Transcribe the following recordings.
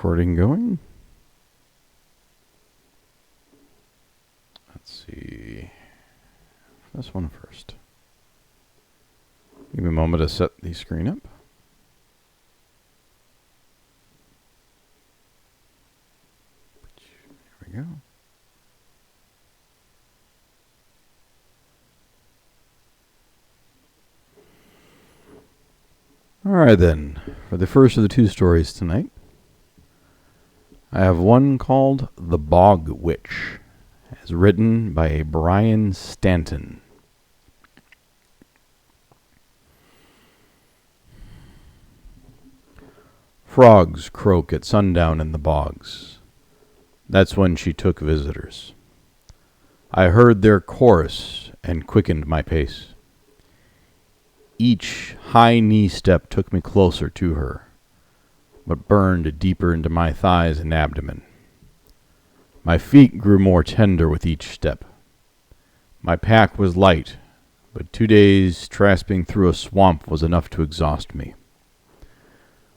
Recording going. Let's see. This one first. Give me a moment to set the screen up. There we go. All right then, for the first of the two stories tonight, I have one called The Bog Witch, as written by Brian Stanton. Frogs croak at sundown in the bogs. That's when she took visitors. I heard their chorus and quickened my pace. Each high knee step took me closer to her, but burned deeper into my thighs and abdomen. My feet grew more tender with each step. My pack was light, but 2 days trasping through a swamp was enough to exhaust me.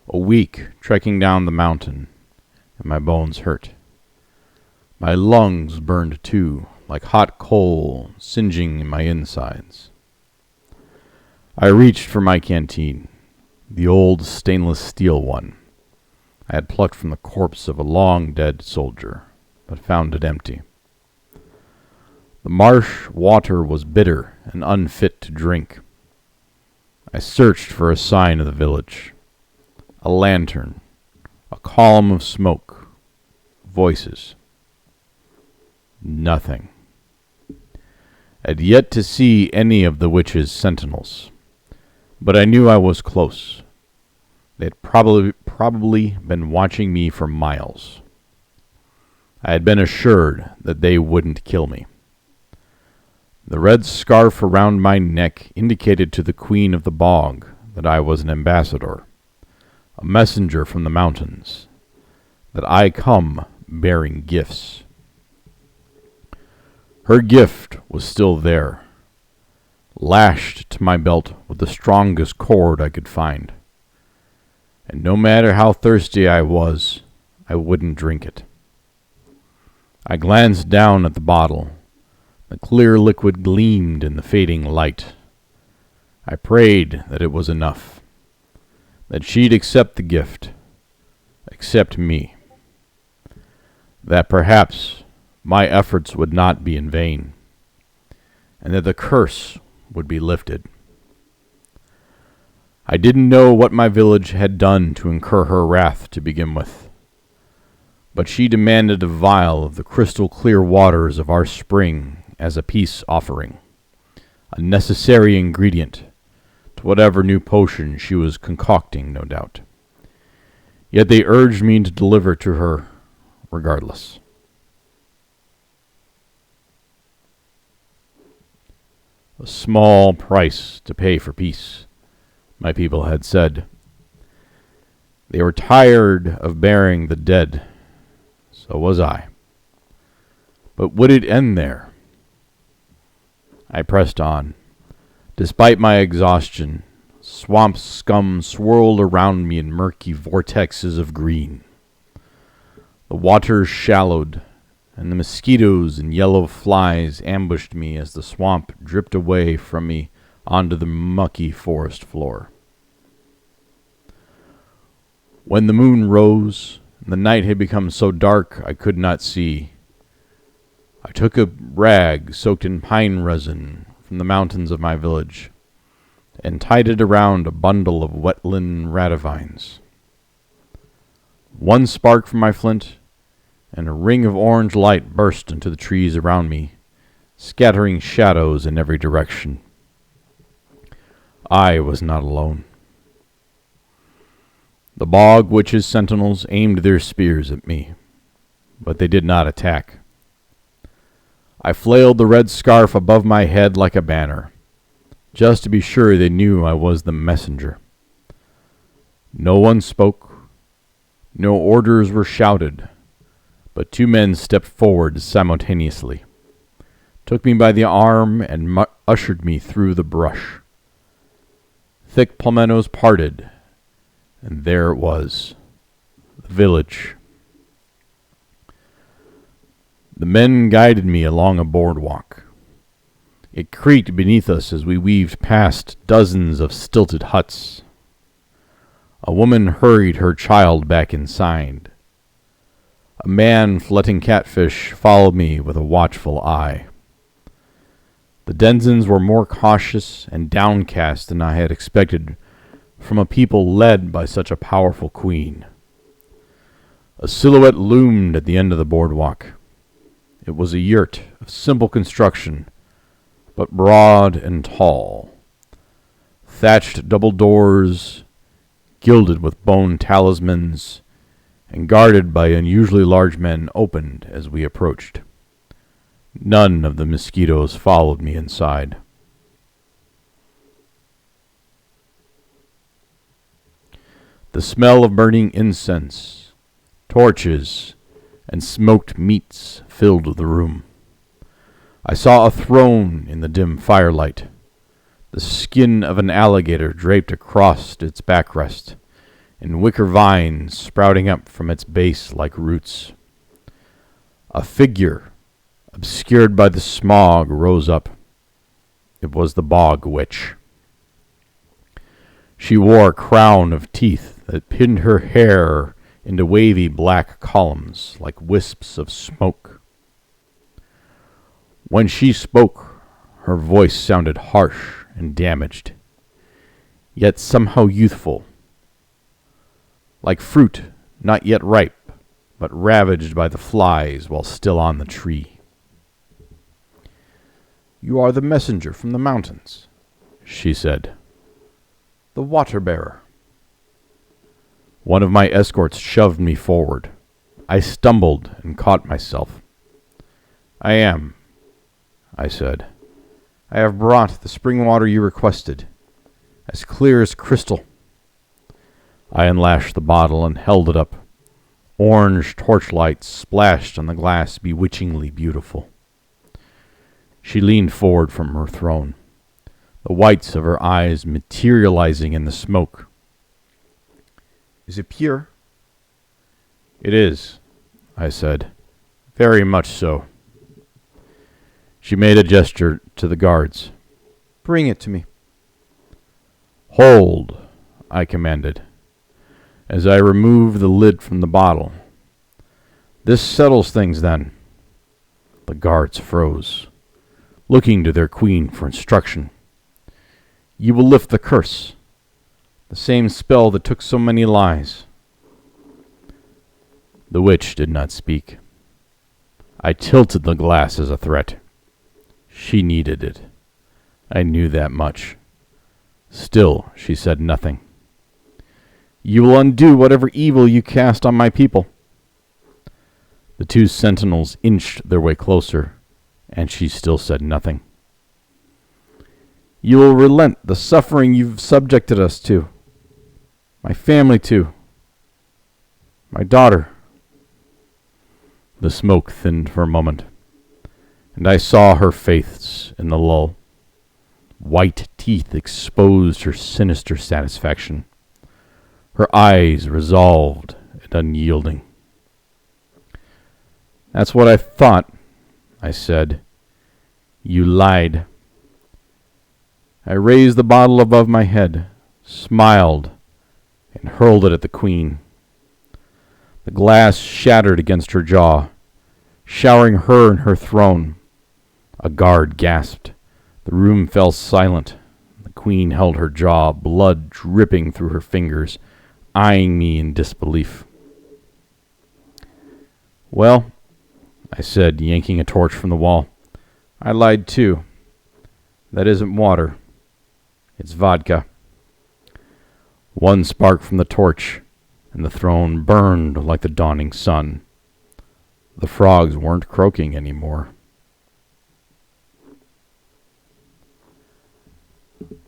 A week trekking down the mountain, and my bones hurt. My lungs burned too, like hot coal singeing my insides. I reached for my canteen, the old stainless steel one I had plucked from the corpse of a long-dead soldier, but found it empty. The marsh water was bitter and unfit to drink. I searched for a sign of the village, a lantern, a column of smoke, voices. Nothing. I'd yet to see any of the witch's sentinels, but I knew I was close. They had probably been watching me for miles. I had been assured that they wouldn't kill me. The red scarf around my neck indicated to the queen of the bog that I was an ambassador, a messenger from the mountains, that I come bearing gifts. Her gift was still there, lashed to my belt with the strongest cord I could find. And no matter how thirsty I was, I wouldn't drink it. I glanced down at the bottle. The clear liquid gleamed in the fading light. I prayed that it was enough, that she'd accept the gift, accept me, that perhaps my efforts would not be in vain, and that the curse would be lifted. I didn't know what my village had done to incur her wrath to begin with, but she demanded a vial of the crystal-clear waters of our spring as a peace offering, a necessary ingredient to whatever new potion she was concocting, no doubt. Yet they urged me to deliver to her regardless. A small price to pay for peace, my people had said. They were tired of burying the dead. So was I. But would it end there? I pressed on. Despite my exhaustion, swamp scum swirled around me in murky vortexes of green. The waters shallowed, and the mosquitoes and yellow flies ambushed me as the swamp dripped away from me onto the mucky forest floor. When the moon rose, and the night had become so dark I could not see, I took a rag soaked in pine resin from the mountains of my village and tied it around a bundle of wetland radivines. One spark from my flint, and a ring of orange light burst into the trees around me, scattering shadows in every direction. I was not alone. The Bog Witch's sentinels aimed their spears at me, but they did not attack. I flailed the red scarf above my head like a banner, just to be sure they knew I was the messenger. No one spoke, no orders were shouted, but 2 men stepped forward simultaneously, took me by the arm, and ushered me through the brush. Thick palmettos parted, and there it was, The village. The men guided me along a boardwalk. It creaked beneath us as we weaved past dozens of stilted huts. A woman hurried her child back inside. A man fletting catfish followed me with a watchful eye. The denizens were more cautious and downcast than I had expected from a people led by such a powerful queen. A silhouette loomed at the end of the boardwalk. It was a yurt of simple construction, but broad and tall. Thatched double doors, gilded with bone talismans, and guarded by unusually large men, opened as we approached. None of the mosquitoes followed me inside. The smell of burning incense, torches, and smoked meats filled the room. I saw a throne in the dim firelight, the skin of an alligator draped across its backrest, and wicker vines sprouting up from its base like roots. A figure, obscured by the smog, rose up. It was the Bog Witch. She wore a crown of teeth that pinned her hair into wavy black columns like wisps of smoke. When she spoke, her voice sounded harsh and damaged, yet somehow youthful, like fruit not yet ripe, but ravaged by the flies while still on the tree. "You are the messenger from the mountains," she said. "The water-bearer." One of my escorts shoved me forward. I stumbled and caught myself. "I am," I said. "I have brought the spring water you requested, as clear as crystal." I unlashed the bottle and held it up. Orange torchlight splashed on the glass, bewitchingly beautiful. She leaned forward from her throne, the whites of her eyes materializing in the smoke. "Is it pure?" "It is," I said. "Very much so." She made a gesture to the guards. "Bring it to me." "Hold," I commanded, as I removed the lid from the bottle. "This settles things, then." The guards froze, looking to their queen for instruction. "You will lift the curse, the same spell that took so many lives." The witch did not speak. I tilted the glass as a threat. She needed it. I knew that much. Still, she said nothing. "You will undo whatever evil you cast on my people." The two sentinels inched their way closer, and she still said nothing. "You will relent the suffering you've subjected us to. My family too. My daughter." The smoke thinned for a moment, and I saw her face in the lull. White teeth exposed her sinister satisfaction, her eyes resolved and unyielding. "That's what I thought," I said. "You lied." I raised the bottle above my head, smiled, and hurled it at the queen. The glass shattered against her jaw, showering her and her throne. A guard gasped. The room fell silent. The queen held her jaw, blood dripping through her fingers, eyeing me in disbelief. "Well," I said, yanking a torch from the wall, "I lied too. That isn't water. It's vodka." One spark from the torch, and the throne burned like the dawning sun. The frogs weren't croaking anymore.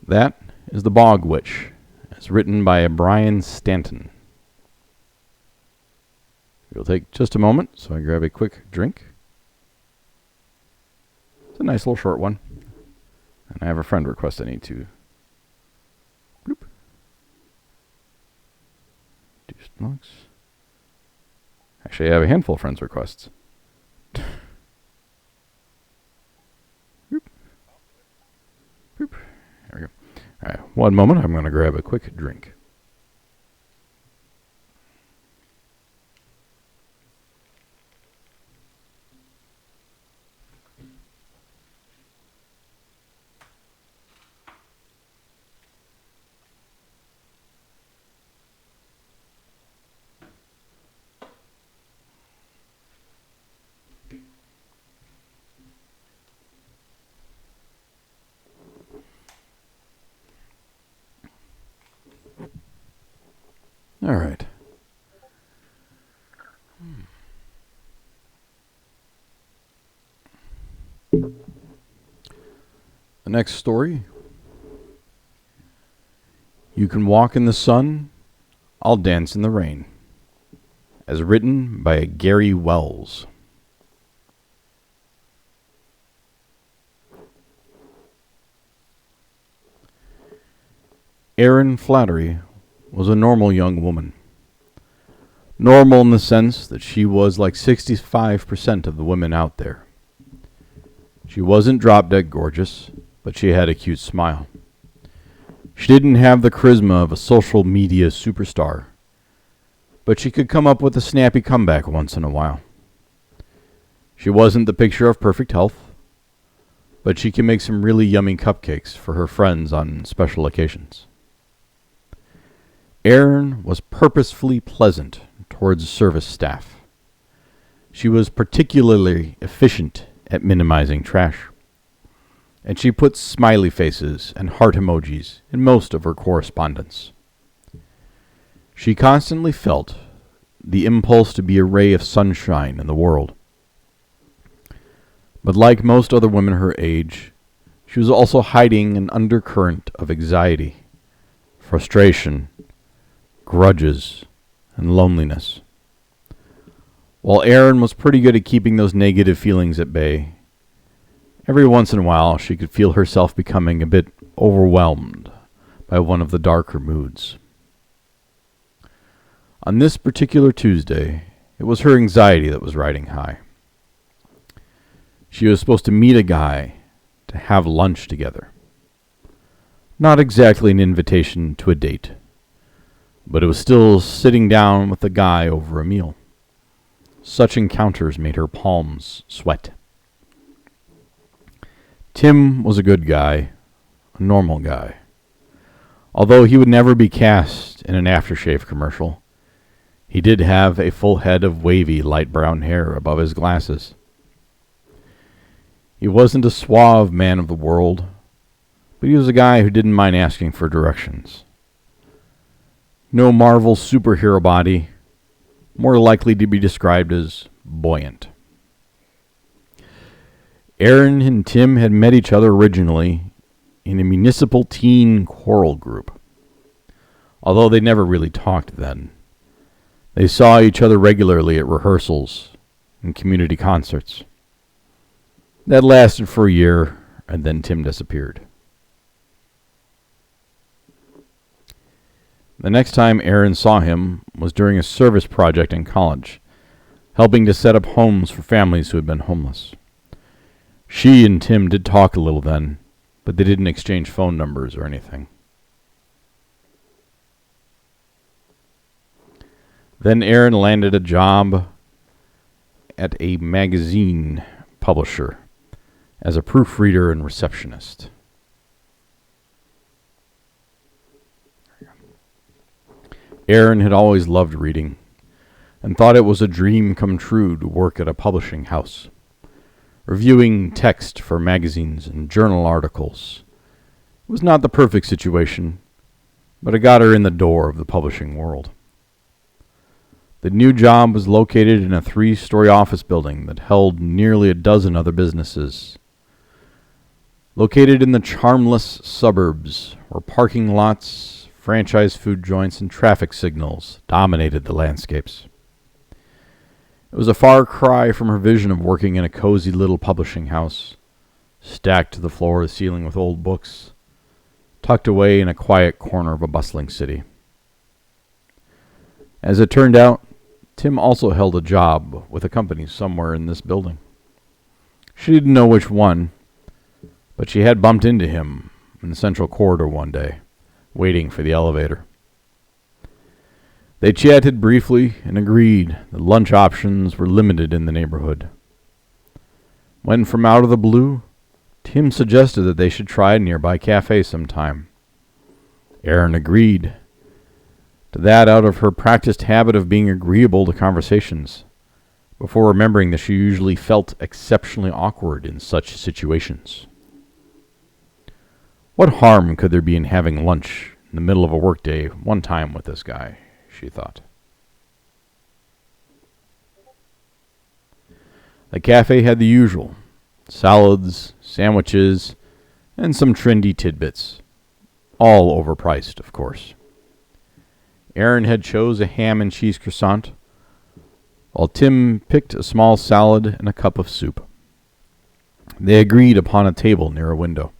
That is The Bog Witch, as written by Brian Stanton. It'll take just a moment, so I grab a quick drink. It's a nice little short one. And I have a friend request I need to bloop. Do slugs. Actually, I have a handful of friends requests. Boop. Boop. There we go. All right, one moment. I'm going to grab a quick drink. All right. The next story. You can walk in the sun, I'll dance in the rain. As written by Gary Wells. Erin Flattery was a normal young woman. Normal in the sense that she was like 65% of the women out there. She wasn't drop-dead gorgeous, but she had a cute smile. She didn't have the charisma of a social media superstar, but she could come up with a snappy comeback once in a while. She wasn't the picture of perfect health, but she can make some really yummy cupcakes for her friends on special occasions. Erin was purposefully pleasant towards service staff. She was particularly efficient at minimizing trash, and she put smiley faces and heart emojis in most of her correspondence. She constantly felt the impulse to be a ray of sunshine in the world. But like most other women her age, she was also hiding an undercurrent of anxiety, frustration, grudges, and loneliness. While Erin was pretty good at keeping those negative feelings at bay, every once in a while she could feel herself becoming a bit overwhelmed by one of the darker moods. On this particular Tuesday, it was her anxiety that was riding high. She was supposed to meet a guy to have lunch together. Not exactly an invitation to a date, but it was still sitting down with the guy over a meal. Such encounters made her palms sweat. Tim was a good guy, a normal guy. Although he would never be cast in an aftershave commercial, he did have a full head of wavy light brown hair above his glasses. He wasn't a suave man of the world, but he was a guy who didn't mind asking for directions. No Marvel superhero body, more likely to be described as buoyant. Erin and Tim had met each other originally in a municipal teen choral group. Although they never really talked then, they saw each other regularly at rehearsals and community concerts. That lasted for a year, and then Tim disappeared. The next time Erin saw him was during a service project in college, helping to set up homes for families who had been homeless. She and Tim did talk a little then, but they didn't exchange phone numbers or anything. Then Erin landed a job at a magazine publisher as a proofreader and receptionist. Erin had always loved reading and thought it was a dream come true to work at a publishing house, reviewing text for magazines and journal articles. It was not the perfect situation, but it got her in the door of the publishing world. The new job was located in a 3-story office building that held nearly a dozen other businesses. Located in the charmless suburbs, where parking lots, franchise food joints, and traffic signals dominated the landscapes. It was a far cry from her vision of working in a cozy little publishing house, stacked to the floor to the ceiling with old books, tucked away in a quiet corner of a bustling city. As it turned out, Tim also held a job with a company somewhere in this building. She didn't know which one, but she had bumped into him in the central corridor one day, waiting for the elevator. They chatted briefly and agreed that lunch options were limited in the neighborhood. When from out of the blue, Tim suggested that they should try a nearby cafe sometime. Erin agreed to that out of her practiced habit of being agreeable to conversations, before remembering that she usually felt exceptionally awkward in such situations. What harm could there be in having lunch in the middle of a workday one time with this guy, she thought. The cafe had the usual: salads, sandwiches, and some trendy tidbits. All overpriced, of course. Erin had chose a ham and cheese croissant, while Tim picked a small salad and a cup of soup. They agreed upon a table near a window.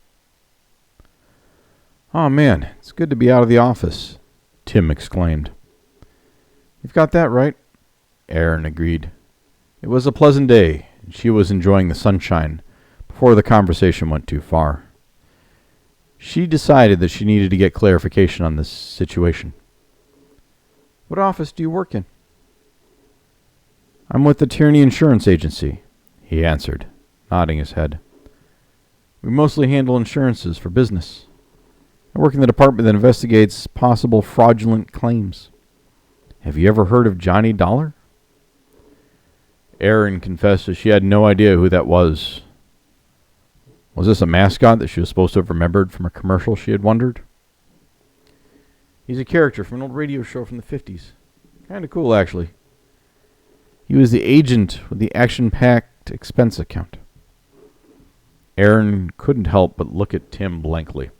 "Oh, man, it's good to be out of the office," Tim exclaimed. "You've got that right," Erin agreed. It was a pleasant day, and she was enjoying the sunshine before the conversation went too far. She decided that she needed to get clarification on this situation. "What office do you work in?" "I'm with the Tierney Insurance Agency," he answered, nodding his head. "We mostly handle insurances for business. I work in the department that investigates possible fraudulent claims. Have you ever heard of Johnny Dollar?" Erin confessed that she had no idea who that was. Was this a mascot that she was supposed to have remembered from a commercial, she had wondered? "He's a character from an old radio show from the 50s. Kind of cool, actually. He was the agent with the action-packed expense account." Erin couldn't help but look at Tim blankly.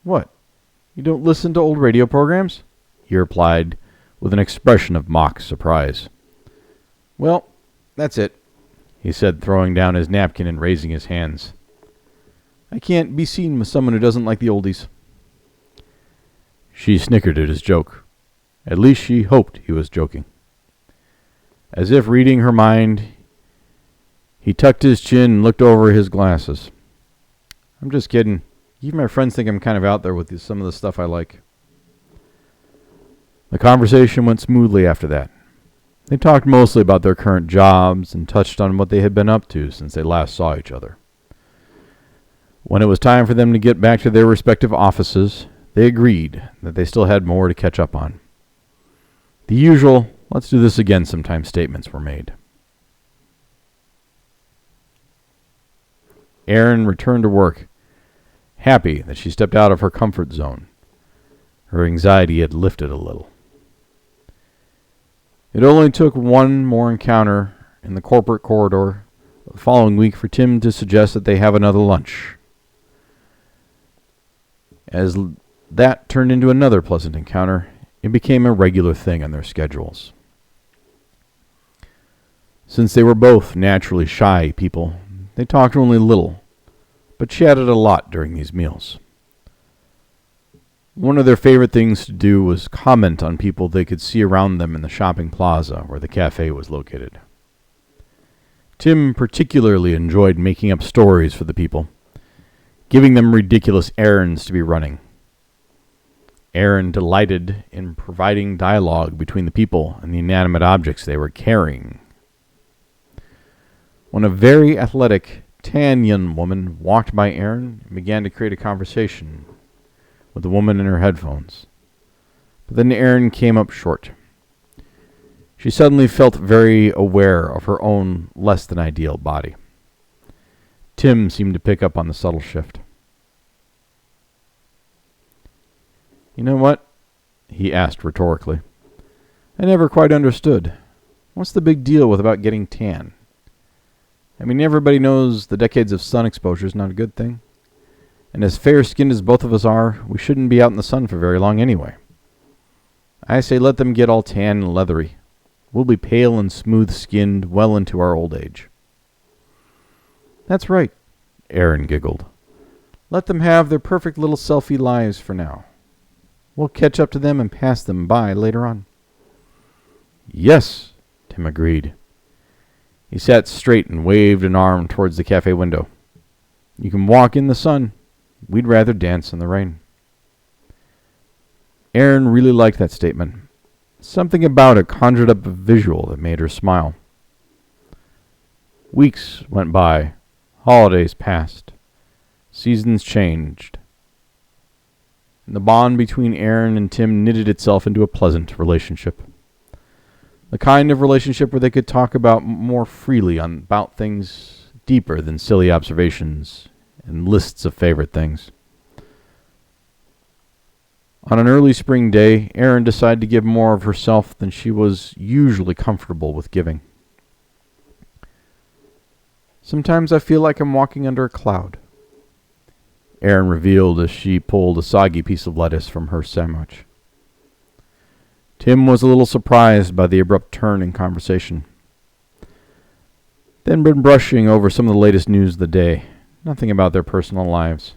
"What? You don't listen to old radio programs?" he replied with an expression of mock surprise. "Well, that's it," he said, throwing down his napkin and raising his hands. "I can't be seen with someone who doesn't like the oldies." She snickered at his joke. At least she hoped he was joking. As if reading her mind, he tucked his chin and looked over his glasses. "I'm just kidding. Even my friends think I'm kind of out there with some of the stuff I like." The conversation went smoothly after that. They talked mostly about their current jobs and touched on what they had been up to since they last saw each other. When it was time for them to get back to their respective offices, they agreed that they still had more to catch up on. The usual, "let's do this again sometime" statements were made. Erin returned to work, happy that she stepped out of her comfort zone. Her anxiety had lifted a little. It only took one more encounter in the corporate corridor the following week for Tim to suggest that they have another lunch. As that turned into another pleasant encounter, it became a regular thing on their schedules. Since they were both naturally shy people, they talked only little, but chatted a lot during these meals. One of their favorite things to do was comment on people they could see around them in the shopping plaza where the cafe was located. Tim particularly enjoyed making up stories for the people, giving them ridiculous errands to be running. Erin delighted in providing dialogue between the people and the inanimate objects they were carrying. When a very athletic, tan young woman walked by Erin and began to create a conversation with the woman in her headphones. But then Erin came up short. She suddenly felt very aware of her own less than ideal body. Tim seemed to pick up on the subtle shift. "You know what?" he asked rhetorically. "I never quite understood. What's the big deal with about getting tan? I mean, everybody knows the decades of sun exposure is not a good thing. And as fair-skinned as both of us are, we shouldn't be out in the sun for very long anyway. I say let them get all tan and leathery. We'll be pale and smooth-skinned well into our old age." "That's right," Erin giggled. "Let them have their perfect little selfie lives for now." We'll catch up to them and pass them by later on. Yes, Tim agreed. He sat straight and waved an arm towards the cafe window. You can walk in the sun. We'd rather dance in the rain. Erin really liked that statement. Something about it conjured up a visual that made her smile. Weeks went by. Holidays passed. Seasons changed. And the bond between Erin and Tim knitted itself into a pleasant relationship. The kind of relationship where they could talk about more freely about things deeper than silly observations and lists of favorite things. On an early spring day, Erin decided to give more of herself than she was usually comfortable with giving. Sometimes I feel like I'm walking under a cloud, Erin revealed as she pulled a soggy piece of lettuce from her sandwich. Tim was a little surprised by the abrupt turn in conversation. They'd been brushing over some of the latest news of the day, nothing about their personal lives.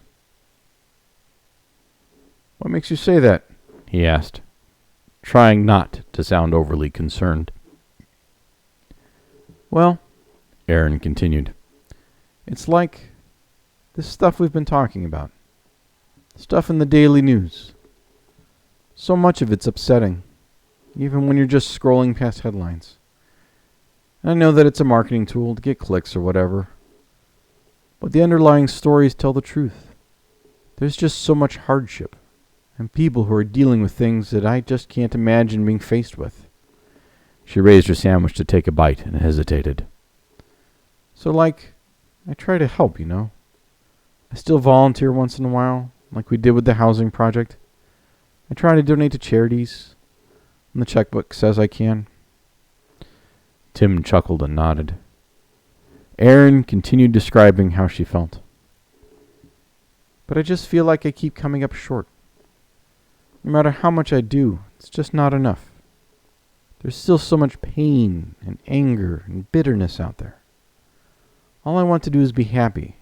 What makes you say that? He asked, trying not to sound overly concerned. Well, Erin continued, it's like this stuff we've been talking about. Stuff in the daily news. So much of it's upsetting, even when you're just scrolling past headlines. And I know that it's a marketing tool to get clicks or whatever, but the underlying stories tell the truth. There's just so much hardship, and people who are dealing with things that I just can't imagine being faced with. She raised her sandwich to take a bite and hesitated. So, I try to help, I still volunteer once in a while, like we did with the housing project. I try to donate to charities, and the checkbook says I can. Tim chuckled and nodded. Erin continued describing how she felt. But I just feel like I keep coming up short. No matter how much I do, it's just not enough. There's still so much pain and anger and bitterness out there. All I want to do is be happy,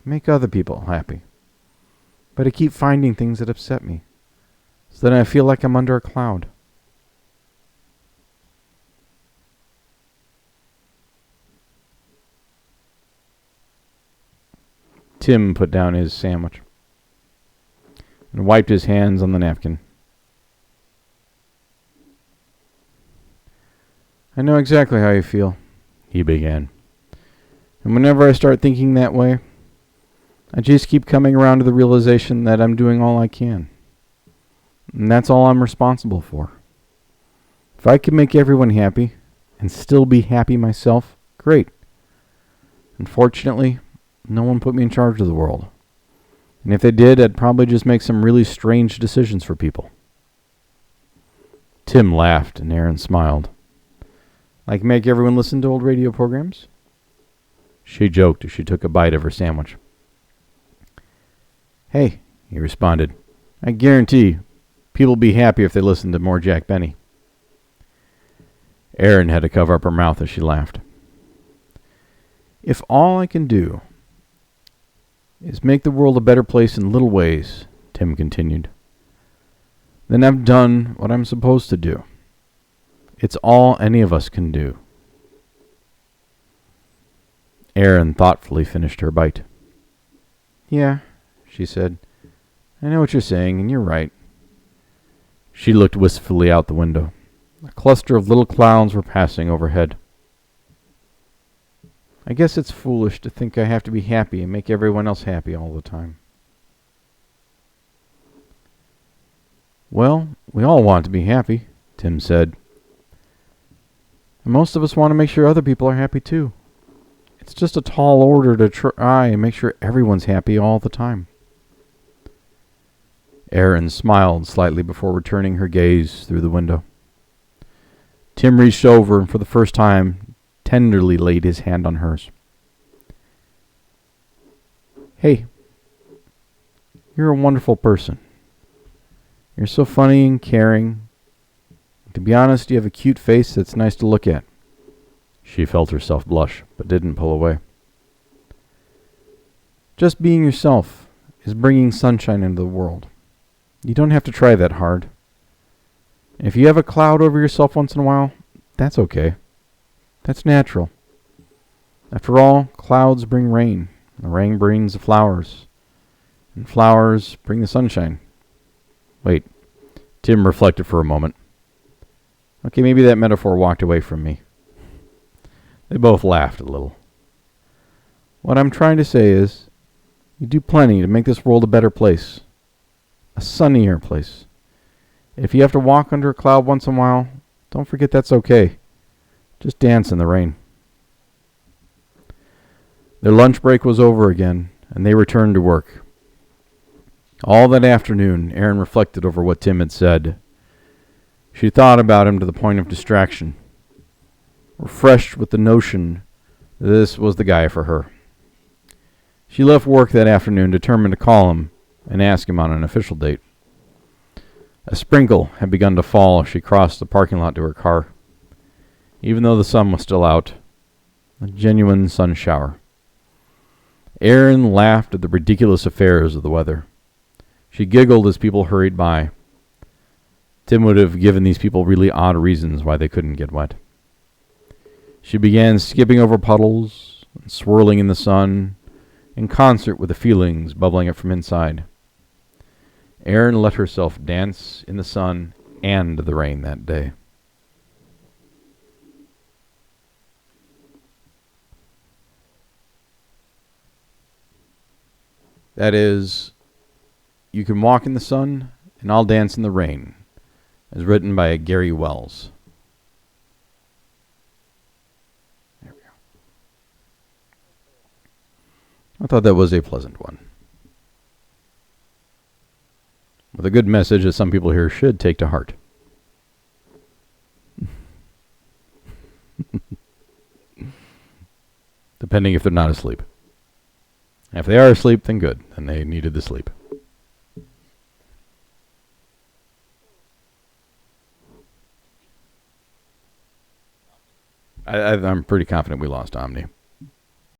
make other people happy. But I keep finding things that upset me, so then I feel like I'm under a cloud. Tim put down his sandwich and wiped his hands on the napkin. I know exactly how you feel, he began. And whenever I start thinking that way, I just keep coming around to the realization that I'm doing all I can. And that's all I'm responsible for. If I can make everyone happy and still be happy myself, great. Unfortunately, no one put me in charge of the world. And if they did, I'd probably just make some really strange decisions for people. Tim laughed and Erin smiled. Like make everyone listen to old radio programs? She joked as she took a bite of her sandwich. Hey, he responded, I guarantee people will be happy if they listen to more Jack Benny. Erin had to cover up her mouth as she laughed. If all I can do is make the world a better place in little ways, Tim continued, then I've done what I'm supposed to do. It's all any of us can do. Erin thoughtfully finished her bite. Yeah, she said. I know what you're saying, and you're right. She looked wistfully out the window. A cluster of little clouds were passing overhead. I guess it's foolish to think I have to be happy and make everyone else happy all the time. Well, we all want to be happy, Tim said. And most of us want to make sure other people are happy too. It's just a tall order to try and make sure everyone's happy all the time. Erin smiled slightly before returning her gaze through the window. Tim reached over and for the first time tenderly laid his hand on hers. Hey, you're a wonderful person. You're so funny and caring. To be honest, you have a cute face that's nice to look at. She felt herself blush, but didn't pull away. Just being yourself is bringing sunshine into the world. You don't have to try that hard. If you have a cloud over yourself once in a while, that's okay. That's natural. After all, clouds bring rain. The rain brings the flowers. And flowers bring the sunshine. Wait. Tim reflected for a moment. Okay, maybe that metaphor walked away from me. They both laughed a little. What I'm trying to say is, you do plenty to make this world a better place. A sunnier place. If you have to walk under a cloud once in a while, don't forget that's okay. Just dance in the rain. Their lunch break was over again, and they returned to work. All that afternoon, Erin reflected over what Tim had said. She thought about him to the point of distraction, refreshed with the notion that this was the guy for her. She left work that afternoon determined to call him and ask him on an official date. A sprinkle had begun to fall as she crossed the parking lot to her car. Even though the sun was still out, a genuine sun shower. Erin laughed at the ridiculous affairs of the weather. She giggled as people hurried by. Tim would have given these people really odd reasons why they couldn't get wet. She began skipping over puddles and swirling in the sun, in concert with the feelings bubbling up from inside. Erin let herself dance in the sun and the rain that day. That is, You Can Walk in the Sun and I'll Dance in the Rain, as written by Gary Wells. There we go. I thought that was a pleasant one, with a good message that some people here should take to heart. Depending if they're not asleep. If they are asleep, then good. Then they needed the sleep. I'm pretty confident we lost Omni.